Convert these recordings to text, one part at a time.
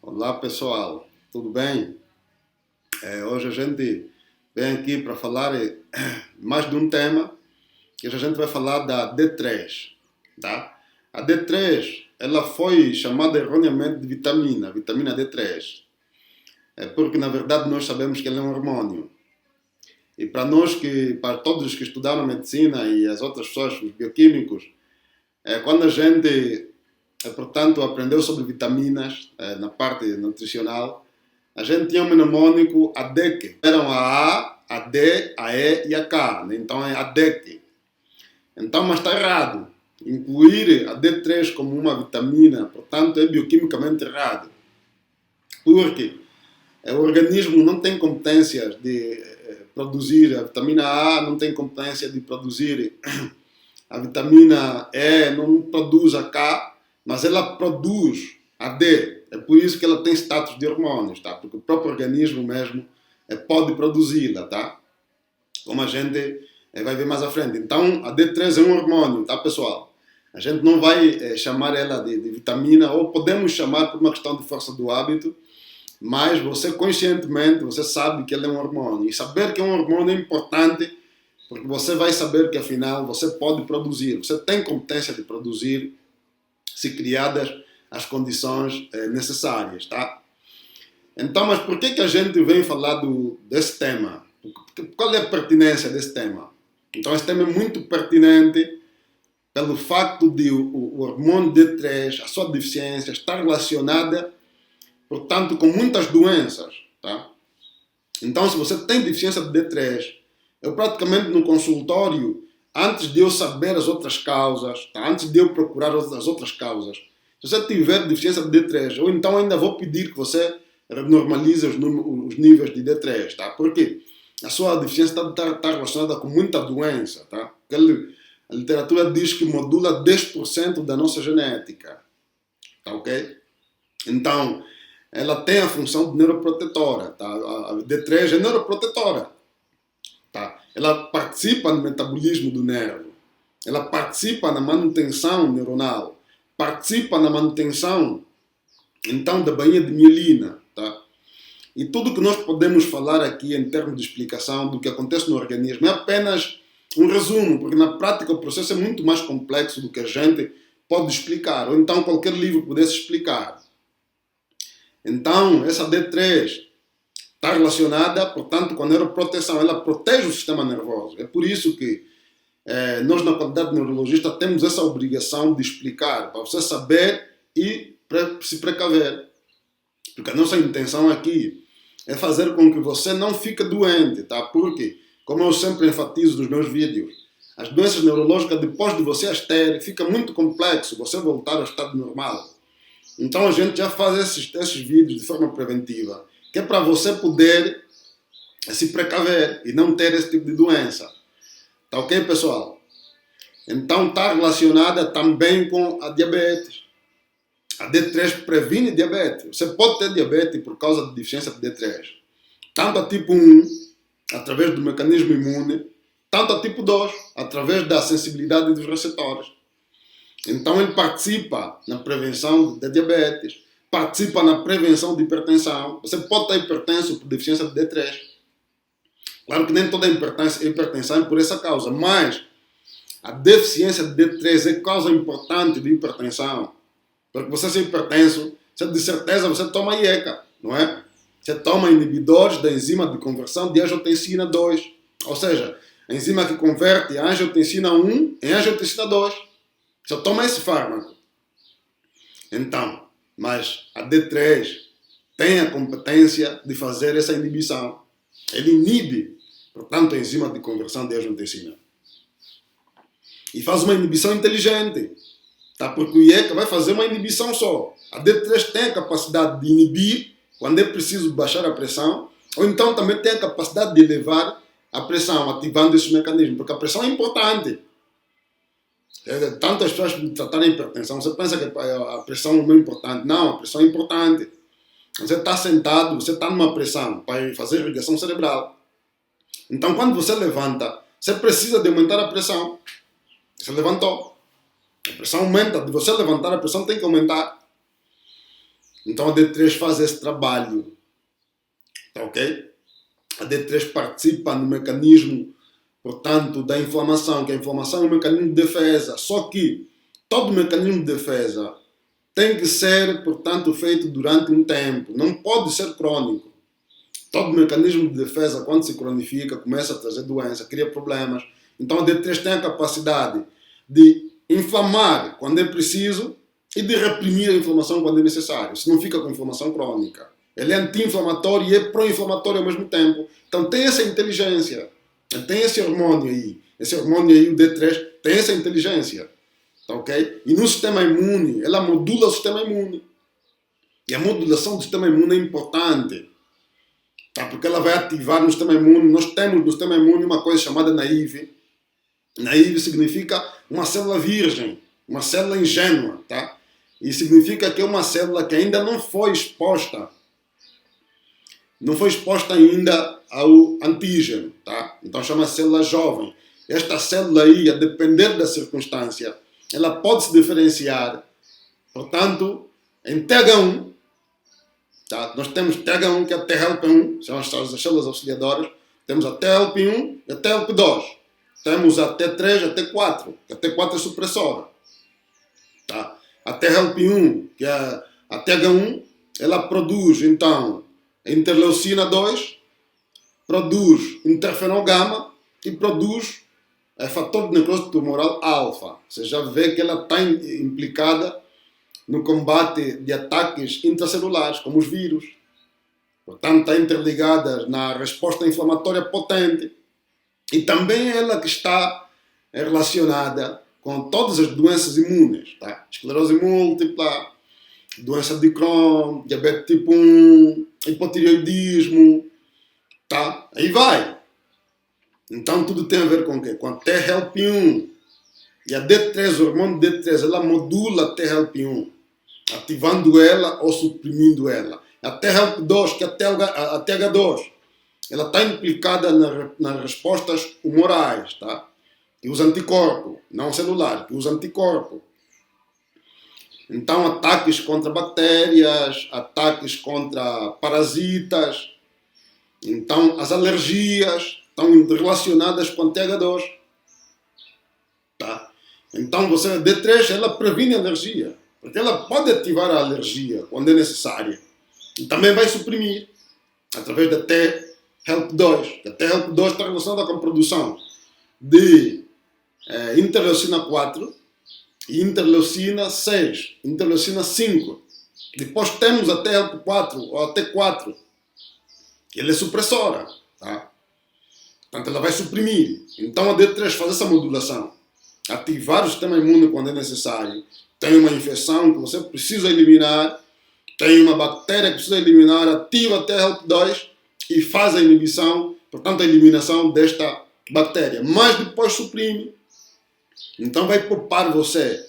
Olá pessoal, tudo bem? Hoje a gente vem aqui para falar mais de um tema que hoje a gente vai falar da D3, tá? A D3 ela foi chamada erroneamente de vitamina D3, porque na verdade nós sabemos que ela é um hormônio. E para todos os que estudaram medicina e as outras pessoas, os bioquímicos, quando a gente, portanto, aprendeu sobre vitaminas na parte nutricional, a gente tinha um mnemônico ADEC. Eram a D, a E e a K. Né? Então é ADEC. Então, mas está errado. Incluir a D3 como uma vitamina, portanto, é bioquimicamente errado. Porque o organismo não tem competências de produzir a vitamina A, não tem competência de produzir a vitamina E, não produz a K, mas ela produz a D. É por isso que ela tem status de hormônios, tá? Porque o próprio organismo mesmo pode produzi-la, tá? Como a gente vai ver mais à frente. Então, a D3 é um hormônio, tá, pessoal? A gente não vai chamar ela de vitamina, ou podemos chamar por uma questão de força do hábito, mas você conscientemente, você sabe que ela é um hormônio. E saber que é um hormônio é importante, porque você vai saber que afinal você pode produzir, você tem competência de produzir, se criadas as condições necessárias, tá? Então, mas por que a gente vem falar desse tema? Qual é a pertinência desse tema? Então, esse tema é muito pertinente pelo facto de o hormônio D3, a sua deficiência, estar relacionada, portanto, com muitas doenças, tá? Então, se você tem deficiência de D3, eu praticamente no consultório, antes de eu saber as outras causas, tá? Antes de eu procurar as outras causas, se você tiver deficiência de D3, eu então ainda vou pedir que você normalize os níveis de D3, tá? Porque a sua deficiência está relacionada com muita doença, tá? A literatura diz que modula 10% da nossa genética, tá ok? Então, ela tem a função de neuroprotetora, tá? A D3 é neuroprotetora, tá? Ela participa no metabolismo do nervo, ela participa na manutenção neuronal, participa na manutenção, então, da bainha de mielina, tá? E tudo que nós podemos falar aqui em termos de explicação do que acontece no organismo é apenas um resumo, porque na prática o processo é muito mais complexo do que a gente pode explicar, ou então qualquer livro pudesse explicar. Então, essa D3 está relacionada, portanto, com a neuroproteção. Ela protege o sistema nervoso. É por isso que nós, na qualidade de neurologista, temos essa obrigação de explicar, para você saber e se precaver. Porque a nossa intenção aqui é fazer com que você não fique doente, tá? Porque, como eu sempre enfatizo nos meus vídeos, as doenças neurológicas, depois de você as ter, fica muito complexo você voltar ao estado normal. Então a gente já faz esses vídeos de forma preventiva, que é para você poder se precaver e não ter esse tipo de doença. Tá ok, pessoal? Então está relacionada também com a diabetes. A D3 previne diabetes. Você pode ter diabetes por causa de deficiência de D3. Tanto a tipo 1, através do mecanismo imune, tanto a tipo 2, através da sensibilidade dos receptores. Então ele participa na prevenção da diabetes, participa na prevenção de hipertensão. Você pode estar hipertenso por deficiência de D3. Claro que nem toda hipertensão é por essa causa, mas a deficiência de D3 é causa importante de hipertensão. Porque você ser hipertenso, você de certeza você toma IECA, não é? Você toma inibidores da enzima de conversão de angiotensina 2. Ou seja, a enzima que converte a angiotensina 1 em angiotensina 2. Você toma esse fármaco. Então, mas a D3 tem a competência de fazer essa inibição. Ele inibe, portanto, a enzima de conversão de angiotensina. E faz uma inibição inteligente. Tá? Porque o IECA vai fazer uma inibição só. A D3 tem a capacidade de inibir quando é preciso baixar a pressão, ou então também tem a capacidade de elevar a pressão, ativando esse mecanismo, porque a pressão é importante. Tantas pessoas tratarem hipertensão, você pensa que a pressão não é importante. Não, a pressão é importante. Você está sentado, você está numa pressão para fazer irrigação cerebral. Então, quando você levanta, você precisa de aumentar a pressão. Você levantou. A pressão aumenta. De você levantar, a pressão tem que aumentar. Então a D3 faz esse trabalho, tá ok? A D3 participa no mecanismo, portanto, da inflamação, que a inflamação é um mecanismo de defesa, só que todo mecanismo de defesa tem que ser, portanto, feito durante um tempo, não pode ser crônico. Todo mecanismo de defesa, quando se cronifica, começa a trazer doença, cria problemas. Então a D3 tem a capacidade de inflamar quando é preciso e de reprimir a inflamação quando é necessário. Se não fica com inflamação crônica. Ele é anti-inflamatório e é pró-inflamatório ao mesmo tempo. Então tem essa inteligência. Tem esse hormônio aí. Esse hormônio aí, o D3, tem essa inteligência. Tá ok? E no sistema imune, ela modula o sistema imune. E a modulação do sistema imune é importante. Tá? Porque ela vai ativar no sistema imune. Nós temos no sistema imune uma coisa chamada naive. Naive significa uma célula virgem, uma célula ingênua, tá? E significa que é uma célula que ainda não foi exposta ainda ao antígeno, tá? Então chama célula jovem. Esta célula aí, a depender da circunstância, ela pode se diferenciar, portanto, em TH1, tá? Nós temos TH1, que é a THLP1, são as células auxiliadoras, temos a THLP1 e a THLP2. Temos a T3 e a T4, que a T4 é supressora. Tá? A THLP1, que é a TH1, ela produz, então, interleucina 2, produz interferon gama e produz fator de necrose tumoral alfa. Você já vê que ela está implicada no combate de ataques intracelulares, como os vírus. Portanto, está interligada na resposta inflamatória potente. E também ela que está relacionada com todas as doenças imunes, tá? Esclerose múltipla, doença de Crohn, diabetes tipo 1, hipotireoidismo, tá? Aí vai. Então tudo tem a ver com o quê? Com a THLP1 e a D3, o hormônio D3, ela modula a THLP1, ativando ela ou suprimindo ela. A THLP2, que é a TH2, ela está implicada nas respostas humorais, tá? Que usa anticorpo, não celular, que usa anticorpo. Então, ataques contra bactérias, ataques contra parasitas. Então, as alergias estão relacionadas com a TH2. Tá? Então, você, a D3, ela previne a alergia. Porque ela pode ativar a alergia quando é necessária. E também vai suprimir, através da THLP2. A THLP2 está relacionada com a produção de interleucina 4 e interleucina 6, interleucina 5. Depois temos a THLP4 ou a T4, que ela é supressora. Tá? Portanto, ela vai suprimir. Então a D3 faz essa modulação. Ativar o sistema imune quando é necessário. Tem uma infecção que você precisa eliminar, tem uma bactéria que precisa eliminar, ativa a THLP2 e faz a inibição, portanto a eliminação desta bactéria. Mas depois suprime. Então vai poupar você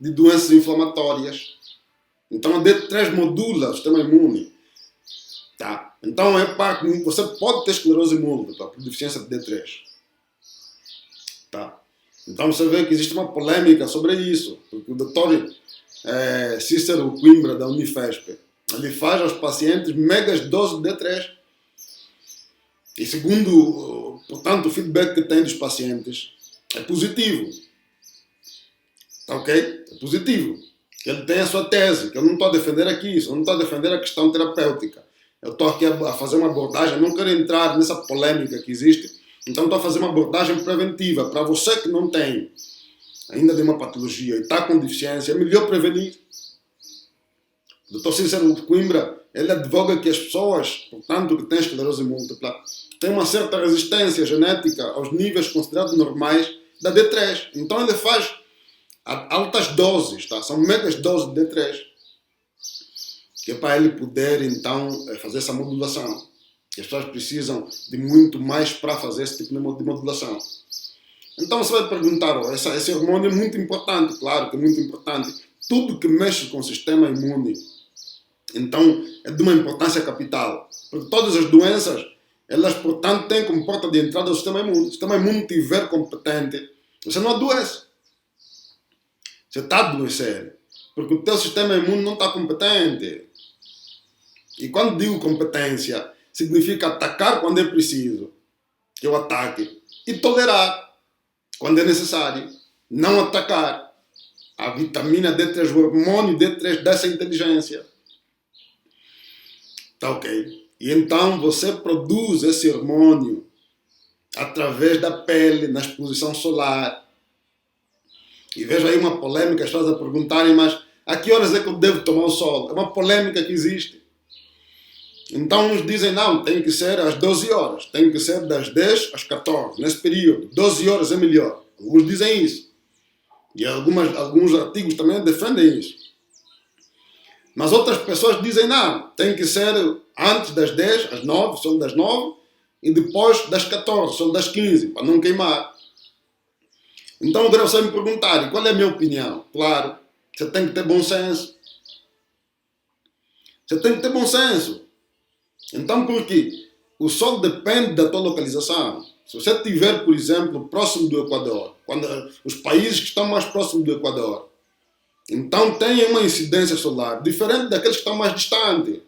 de doenças inflamatórias. Então a D3 modula o sistema imune. Tá? Então você pode ter esclerose múltipla por deficiência de D3. Tá? Então você vê que existe uma polêmica sobre isso. Porque o doutor Cícero Coimbra, da Unifesp, ele faz aos pacientes megas doses de D3. E segundo, portanto, o feedback que tem dos pacientes é positivo. Tá ok? É positivo. Que ele tem a sua tese, que eu não estou a defender aqui isso, eu não estou a defender a questão terapêutica. Eu estou aqui a fazer uma abordagem, não quero entrar nessa polêmica que existe, então estou a fazer uma abordagem preventiva. Para você que não tem ainda nenhuma patologia e está com deficiência, é melhor prevenir. O Dr. Cícero Coimbra, ele advoga que as pessoas, portanto, que têm esclerose múltipla, têm uma certa resistência genética aos níveis considerados normais da D3. Então ele faz altas doses, tá? São megas doses de D3, que é para ele poder, então, fazer essa modulação. E as pessoas precisam de muito mais para fazer esse tipo de modulação. Então você vai perguntar, esse hormônio é muito importante, claro que é muito importante. Tudo que mexe com o sistema imune, então, é de uma importância capital. Porque todas as doenças, elas, portanto, têm como porta de entrada o sistema imune. Se o sistema imune estiver competente, você não adoece. Você está a adoecer. Porque o teu sistema imune não está competente. E quando digo competência, significa atacar quando é preciso, que eu ataque, e tolerar quando é necessário, não atacar. A vitamina D3, o hormônio D3 dessa inteligência. Tá ok? E então você produz esse hormônio através da pele, na exposição solar. E vejo aí uma polêmica, as pessoas a perguntarem, mas a que horas é que eu devo tomar o sol? É uma polêmica que existe. Então uns dizem, não, tem que ser às 12 horas, tem que ser das 10 às 14, nesse período. 12 horas é melhor. Alguns dizem isso. E alguns artigos também defendem isso. Mas outras pessoas dizem, não, tem que ser antes das 10, às 9, sol das 9, e depois das 14, sol das 15, para não queimar. Então agora você me perguntar, qual é a minha opinião? Claro, você tem que ter bom senso. Você tem que ter bom senso. Então por quê? O sol depende da tua localização. Se você estiver, por exemplo, próximo do Equador, quando os países que estão mais próximos do Equador, então tem uma incidência solar diferente daqueles que estão mais distantes.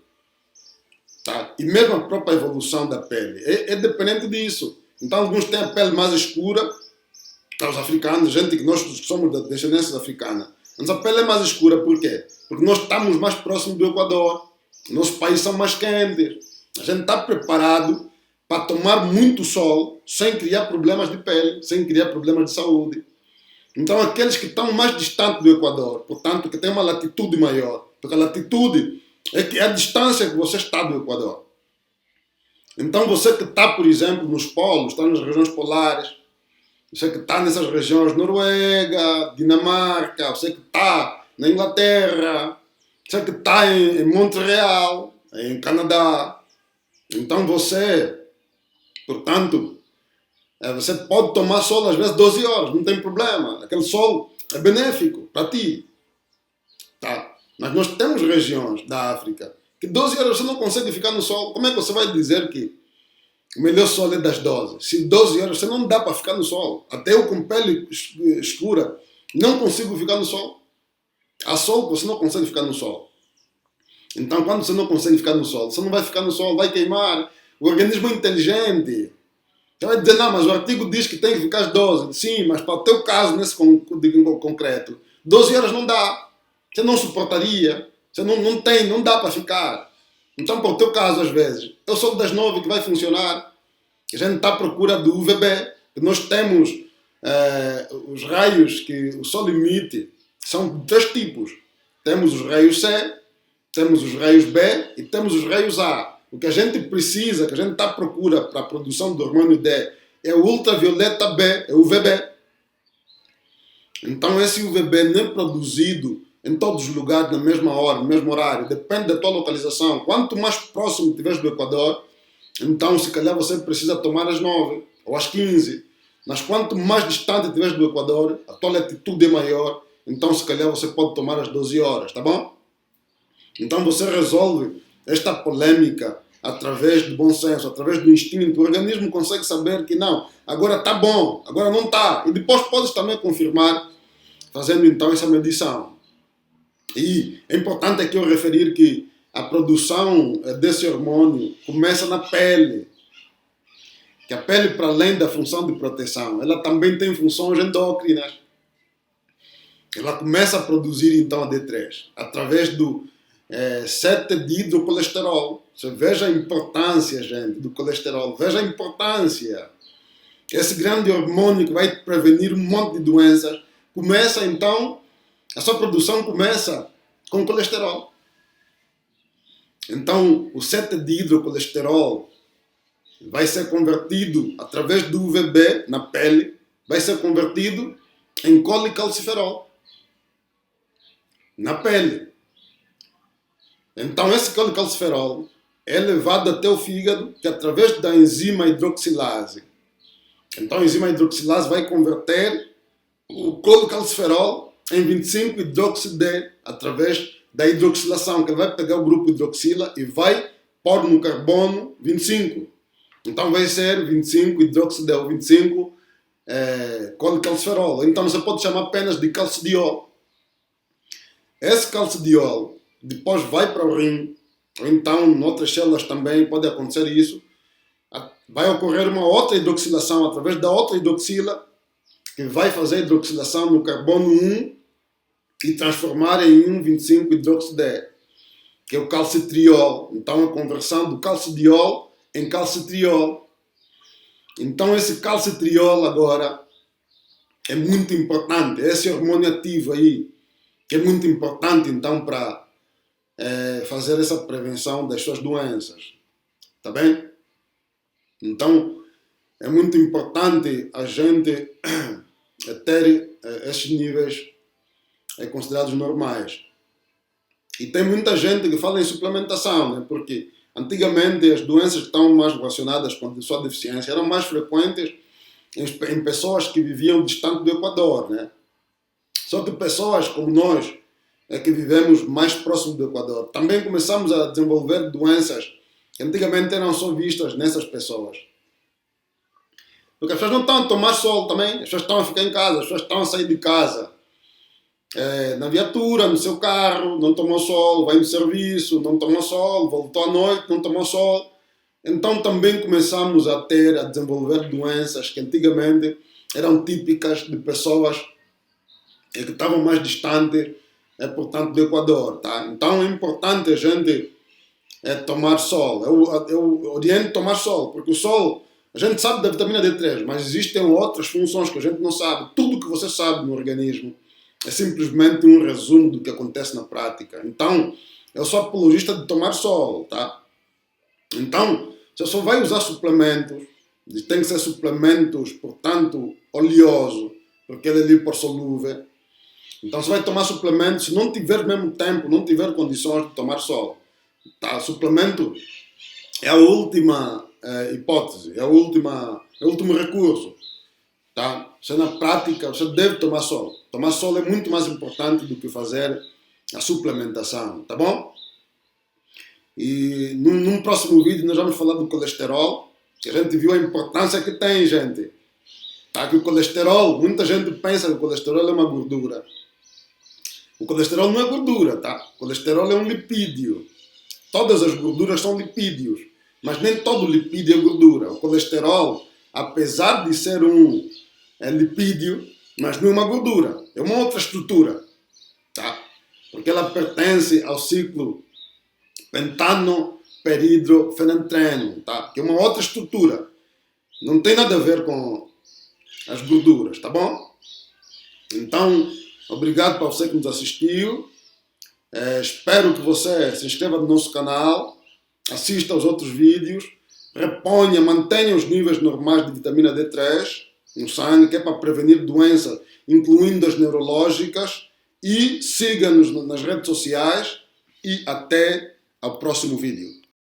Tá? E mesmo a própria evolução da pele é dependente disso. Então alguns têm a pele mais escura, tá, os africanos, gente que nós somos da descendência africana. Mas a pele é mais escura por quê? Porque nós estamos mais próximos do Equador. Nossos países são mais quentes. A gente está preparado para tomar muito sol sem criar problemas de pele, sem criar problemas de saúde. Então aqueles que estão mais distantes do Equador, portanto que têm uma latitude maior, porque a latitude é a distância que você está do Equador. Então você que está, por exemplo, nos polos, está nas regiões polares, você que está nessas regiões, Noruega, Dinamarca, você que está na Inglaterra, você que está em Montreal, em Canadá, então você, portanto, você pode tomar sol às vezes 12 horas, não tem problema. Aquele sol é benéfico para ti. Tá? Mas nós temos regiões da África que 12 horas você não consegue ficar no sol. Como é que você vai dizer que o melhor sol é das 12? Se 12 horas você não dá para ficar no sol. Até eu com pele escura não consigo ficar no sol. Há sol que você não consegue ficar no sol. Então quando você não consegue ficar no sol, você não vai ficar no sol, vai queimar. O organismo é inteligente. Você vai dizer, não, mas o artigo diz que tem que ficar às 12. Sim, mas para o teu caso, nesse concreto, 12 horas não dá. Você não suportaria. Você não dá para ficar. Então, para o teu caso, às vezes, eu sou das 9 que vai funcionar. A gente está à procura do UVB. Que nós temos os raios que o sol emite. São de 3 tipos. Temos os raios C, temos os raios B e temos os raios A. O que a gente precisa, que a gente está à procura para a produção do hormônio D, é o ultravioleta B, é o UVB. Então esse UVB não é produzido em todos os lugares na mesma hora, no mesmo horário. Depende da tua localização. Quanto mais próximo estiveres do Equador, então se calhar você precisa tomar às 9 ou às 15. Mas quanto mais distante estiveres do Equador, a tua latitude é maior, então se calhar você pode tomar às 12 horas, tá bom? Então você resolve esta polêmica através do bom senso, através do instinto. O organismo consegue saber que não, agora está bom, agora não está. E depois podes também confirmar, fazendo então essa medição. E é importante aqui eu referir que a produção desse hormônio começa na pele. Que a pele, para além da função de proteção, ela também tem funções endócrinas. Ela começa a produzir então a D3 através do 7-dihidrocolesterol. Você veja a importância, gente, do colesterol. Veja a importância. Esse grande hormônio que vai prevenir um monte de doenças. Começa então, a sua produção começa com colesterol. Então, o 7-dihidrocolesterol vai ser convertido através do UVB na pele, vai ser convertido em colecalciferol na pele. Então esse colecalciferol é levado até o fígado, que através da enzima hidroxilase. Então a enzima hidroxilase vai converter o colecalciferol em 25-hidroxi-D através da hidroxilação, que ele vai pegar o grupo hidroxila e vai pôr no carbono 25. Então vai ser 25-hidroxi-D ou 25 colecalciferol. Então você pode chamar apenas de calcidiol. Esse calcidiol depois vai para o rim, ou então noutras células também pode acontecer isso, vai ocorrer uma outra hidroxilação através da outra hidroxila, que vai fazer a hidroxilação no carbono 1 e transformar em 1,25-hidroxide, que é o calcitriol. Então, a conversão do calcidiol em calcitriol. Então, esse calcitriol agora é muito importante. Esse hormônio ativo aí, que é muito importante, então, para fazer essa prevenção das suas doenças. Tá bem? Então, é muito importante a gente ter esses níveis considerados normais. E tem muita gente que fala em suplementação, né? Porque antigamente as doenças que estão mais relacionadas com a sua deficiência eram mais frequentes em pessoas que viviam distante do Equador, né? Só que pessoas como nós, que vivemos mais próximo do Equador, também começamos a desenvolver doenças que antigamente eram só vistas nessas pessoas. Porque as pessoas não estão a tomar sol também, as pessoas estão a ficar em casa, as pessoas estão a sair de casa. Na viatura, no seu carro, não tomou sol, vai no serviço, não tomou sol, voltou à noite, não tomou sol. Então também começamos a desenvolver doenças que antigamente eram típicas de pessoas que estavam mais distantes, portanto, do Equador. Tá? Então é importante a gente tomar sol. Eu oriento tomar sol, porque o sol, a gente sabe da vitamina D3, mas existem outras funções que a gente não sabe. Tudo que você sabe no organismo é simplesmente um resumo do que acontece na prática. Então, eu sou apologista de tomar sol, tá? Então, você só vai usar suplementos, tem que ser suplementos, portanto, oleoso, porque ele é lipossolúvel. Então, você vai tomar suplementos, se não tiver mesmo tempo, não tiver condições de tomar sol. Tá? Suplemento é a última hipótese, é o último recurso. Tá? Você, na prática, você deve tomar sol. Tomar sol é muito mais importante do que fazer a suplementação, tá bom? E num próximo vídeo nós vamos falar do colesterol, que a gente viu a importância que tem, gente. Tá? Que o colesterol, muita gente pensa que o colesterol é uma gordura. O colesterol não é gordura, tá? O colesterol é um lipídio. Todas as gorduras são lipídios, mas nem todo lipídio é gordura. O colesterol, apesar de ser um lipídio, mas não é uma gordura, é uma outra estrutura, tá? Porque ela pertence ao ciclo pentano-peridrofenantreno, tá? Que é uma outra estrutura, não tem nada a ver com as gorduras, tá bom? Então, obrigado para você que nos assistiu. Espero que você se inscreva no nosso canal, assista aos outros vídeos, reponha, mantenha os níveis normais de vitamina D3 no sangue, que é para prevenir doenças, incluindo as neurológicas, e siga-nos nas redes sociais e até ao próximo vídeo.